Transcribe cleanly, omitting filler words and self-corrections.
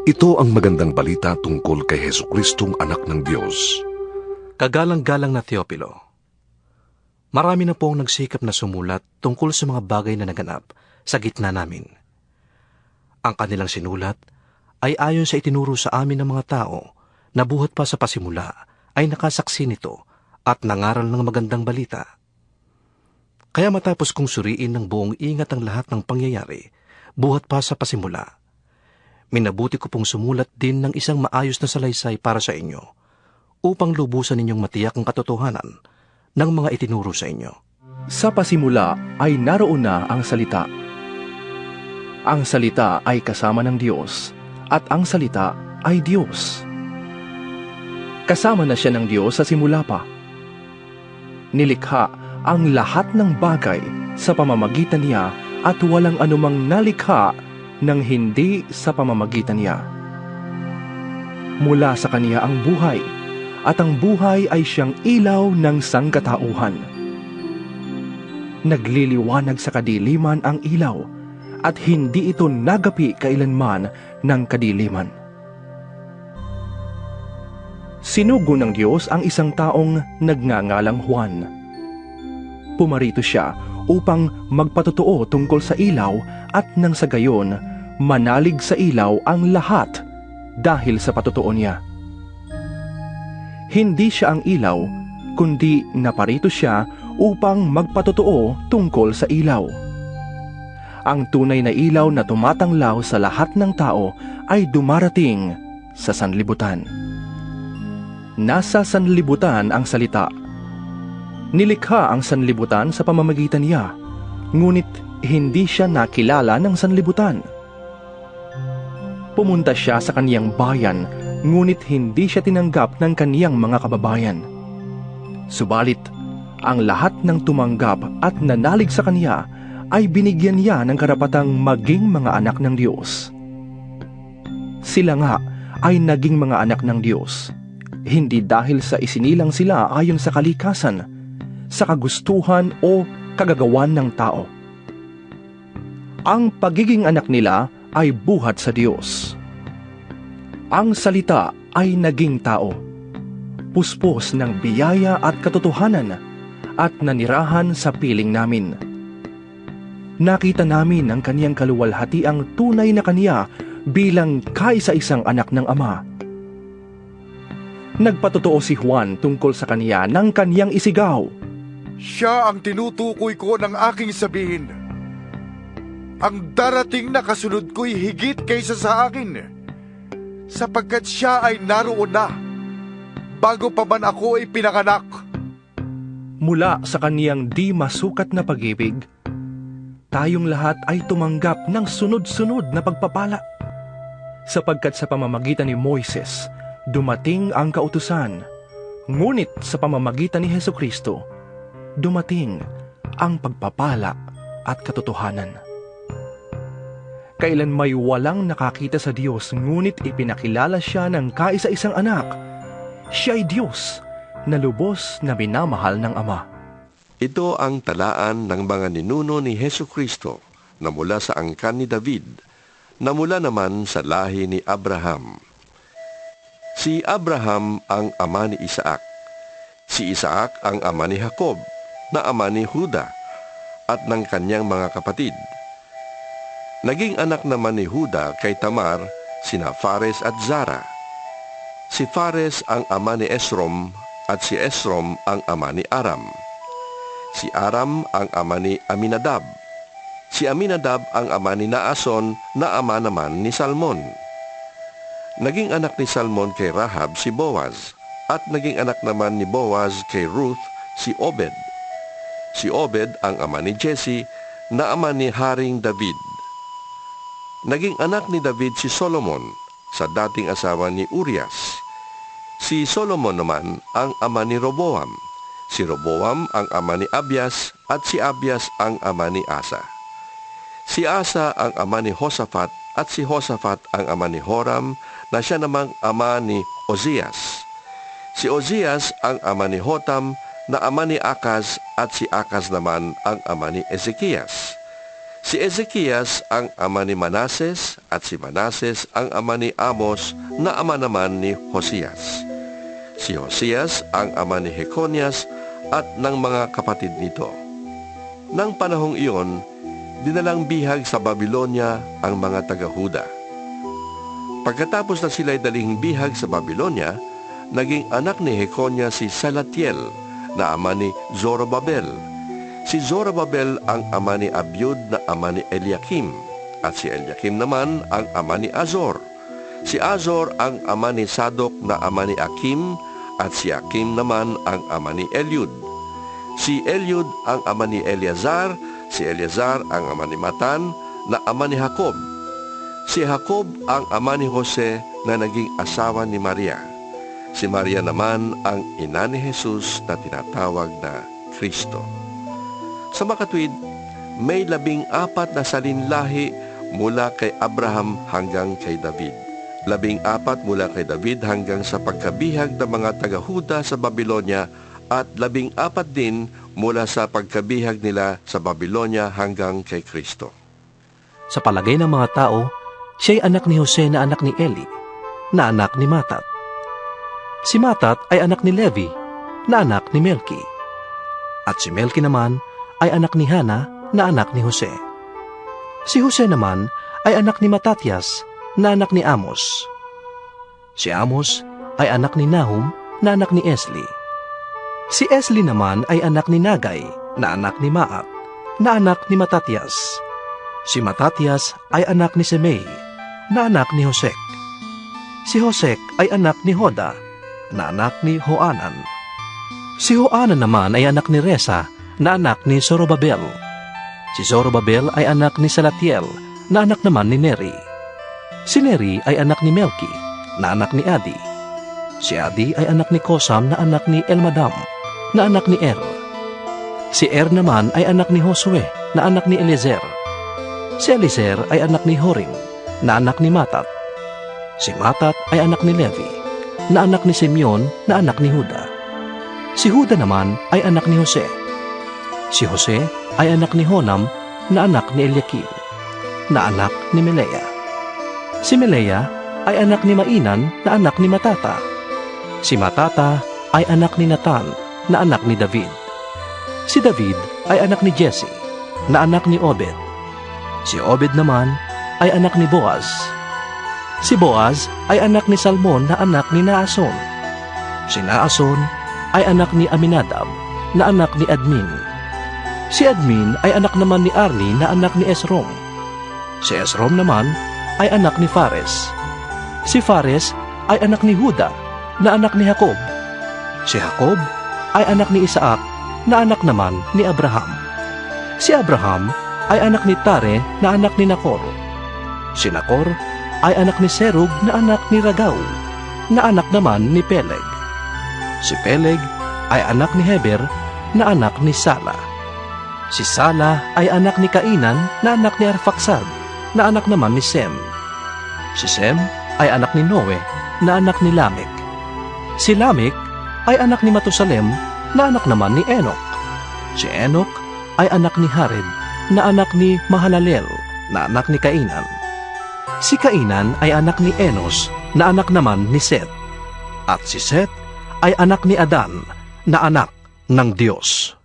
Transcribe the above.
Ito ang magandang balita tungkol kay Jesucristong anak ng Diyos. Kagalang-galang na Teopilo, marami na pong nagsikap na sumulat tungkol sa mga bagay na naganap sa gitna namin. Ang kanilang sinulat ay ayon sa itinuro sa amin ng mga tao na buhat pa sa pasimula ay nakasaksi nito at nangaral ng magandang balita. Kaya matapos kong suriin ng buong ingat ang lahat ng pangyayari, buhat pa sa pasimula, minabuti ko pong sumulat din ng isang maayos na salaysay para sa inyo, upang lubusan ninyong matiyak ang katotohanan ng mga itinuro sa inyo. Sa pasimula ay naroon na ang salita. Ang salita ay kasama ng Diyos, at ang salita ay Diyos. Kasama na siya ng Diyos sa simula pa. Nilikha ang lahat ng bagay sa pamamagitan niya at walang anumang nalikha nang hindi sa pamamagitan niya. Mula sa kaniya ang buhay, at ang buhay ay siyang ilaw ng sangkatauhan. Nagliliwanag sa kadiliman ang ilaw, at hindi ito nagapi kailanman ng kadiliman. Sinugo ng Diyos ang isang taong nagngangalang Juan. Pumarito siya upang magpatotoo tungkol sa ilaw at nang sa gayon, manalig sa ilaw ang lahat dahil sa patotoo niya. Hindi siya ang ilaw, kundi naparito siya upang magpatotoo tungkol sa ilaw. Ang tunay na ilaw na tumatanglaw sa lahat ng tao ay dumarating sa sanlibutan. Nasa sanlibutan ang salita. Nilikha ang sanlibutan sa pamamagitan niya, ngunit hindi siya nakilala ng sanlibutan. Pumunta siya sa kaniyang bayan, ngunit hindi siya tinanggap ng kaniyang mga kababayan. Subalit, ang lahat ng tumanggap at nanalig sa kaniya ay binigyan niya ng karapatang maging mga anak ng Diyos. Sila nga ay naging mga anak ng Diyos, hindi dahil sa isinilang sila ayon sa kalikasan, sa kagustuhan o kagagawan ng tao. Ang pagiging anak nila ay buhat sa Diyos. Ang salita ay naging tao, puspos ng biyaya at katotohanan, at nanirahan sa piling namin. Nakita namin ang kaniyang kaluwalhatiang tunay na kaniya bilang kaisa-isang anak ng Ama. Nagpatotoo si Juan tungkol sa kaniya ng kaniyang isigaw, Siya ang tinutukoy ko ng aking sabihin. Ang darating na kasunod ko'y higit kaysa sa akin, sapagkat siya ay naroon na, bago pa man ako ay pinanganak. Mula sa kaniyang di masukat na pag-ibig, tayong lahat ay tumanggap ng sunod-sunod na pagpapala. Sapagkat sa pamamagitan ni Moises, dumating ang kautusan, ngunit sa pamamagitan ni Jesucristo, dumating ang pagpapala at katotohanan. Kailan may walang nakakita sa Diyos, ngunit ipinakilala siya ng kaisa-isang anak, siya ay Diyos na lubos na minamahal ng Ama. Ito ang talaan ng mga ninuno ni Jesucristo na mula sa angkan ni David, na mula naman sa lahi ni Abraham. Si Abraham ang ama ni Isaac, si Isaac ang ama ni Jacob, na ama ni Juda, at ng kanyang mga kapatid. Naging anak naman ni Juda kay Tamar sina Fares at Zara. Si Fares ang ama ni Esrom, at si Esrom ang ama ni Aram. Si Aram ang ama ni Aminadab. Si Aminadab ang ama ni Naason, na ama naman ni Salmon. Naging anak ni Salmon kay Rahab si Boaz, at naging anak naman ni Boaz kay Ruth si Obed. Si Obed ang ama ni Jesse, na ama ni Haring David. Naging anak ni David si Solomon sa dating asawa ni Urias. Si Solomon naman ang ama ni Roboam. Si Roboam ang ama ni Abias, at si Abias ang ama ni Asa. Si Asa ang ama ni Josaphat, at si Josaphat ang ama ni Joram, na siya namang ama ni Ozias. Si Ozias ang ama ni Jotam, na ama ni Akaz, at si Akaz naman ang ama ni Ezekias. Si Ezekias ang ama ni Manases at si Manases ang ama ni Amos na ama naman ni Hosias. Si Hosias ang ama ni Jeconias at ng mga kapatid nito. Nang panahong iyon, dinalang bihag sa Babylonia ang mga taga-Huda. Pagkatapos na sila'y daling bihag sa Babylonia, naging anak ni Jeconias si Salatiel na ama ni Zorobabel. Si Zorobabel ang ama ni Abiud na ama ni Eliakim, at si Eliakim naman ang ama ni Azor. Si Azor ang ama ni Sadok na ama ni Akim, at si Akim naman ang ama ni Eliud. Si Eliud ang ama ni Eleazar, si Eleazar ang ama ni Matan na ama ni Jacob. Si Jacob ang ama ni Jose na naging asawa ni Maria. Si Maria naman ang ina ni Jesus na tinatawag na Kristo. Sa makatwid, may 14 na salinlahi mula kay Abraham hanggang kay David. 14 mula kay David hanggang sa pagkabihag ng mga taga-Huda sa Babylonia at 14 din mula sa pagkabihag nila sa Babylonia hanggang kay Kristo. Sa palagay ng mga tao, siya'y anak ni Jose na anak ni Eli, na anak ni Matat. Si Matat ay anak ni Levi, na anak ni Melki. At si Melki naman ay anak ni Hana, na anak ni Jose. Si Jose naman ay anak ni Matatias, na anak ni Amos. Si Amos ay anak ni Nahum, na anak ni Esli. Si Esli naman ay anak ni Nagay, na anak ni Maat, na anak ni Matatias. Si Matatias ay anak ni Semei, na anak ni Hosek. Si Hosek ay anak ni Hoda, na anak ni Hoanan. Si Hoanan naman ay anak ni Resa, na anak ni Zorobabel. Si Zorobabel ay anak ni Salatiel, na anak naman ni Neri. Si Neri ay anak ni Melki, na anak ni Adi. Si Adi ay anak ni Kosam, na anak ni Elmadam, na anak ni Er. Si Er naman ay anak ni Josue, na anak ni Eliezer. Si Eliezer ay anak ni Horim, na anak ni Matat. Si Matat ay anak ni Levi, na anak ni Simeon, na anak ni Huda. Si Huda naman ay anak ni Jose. Si Jose ay anak ni Honam, na anak ni Eliakim, na anak ni Melea. Si Melea ay anak ni Mainan, na anak ni Matata. Si Matata ay anak ni Natan, na anak ni David. Si David ay anak ni Jesse, na anak ni Obed. Si Obed naman ay anak ni Boaz. Si Boaz ay anak ni Salmon, na anak ni Naason. Si Naason ay anak ni Aminadab, na anak ni Admin. Si Admin ay anak naman ni Arni, na anak ni Esrom. Si Esrom naman ay anak ni Fares. Si Fares ay anak ni Huda, na anak ni Jacob. Si Jacob ay anak ni Isaac, na anak naman ni Abraham. Si Abraham ay anak ni Tare, na anak ni Nakor. Si Nakor ay anak ni Serug, na anak ni Ragau, na anak naman ni Peleg. Si Peleg ay anak ni Heber, na anak ni Sala. Si Sala ay anak ni Kainan, na anak ni Arfaksad, na anak naman ni Sem. Si Sem ay anak ni Noe, na anak ni Lamek. Si Lamek ay anak ni Matusalem, na anak naman ni Enok. Si Enok ay anak ni Hared, na anak ni Mahalalel, na anak ni Kainan. Si Kainan ay anak ni Enos, na anak naman ni Set. At si Set ay anak ni Adan, na anak ng Diyos.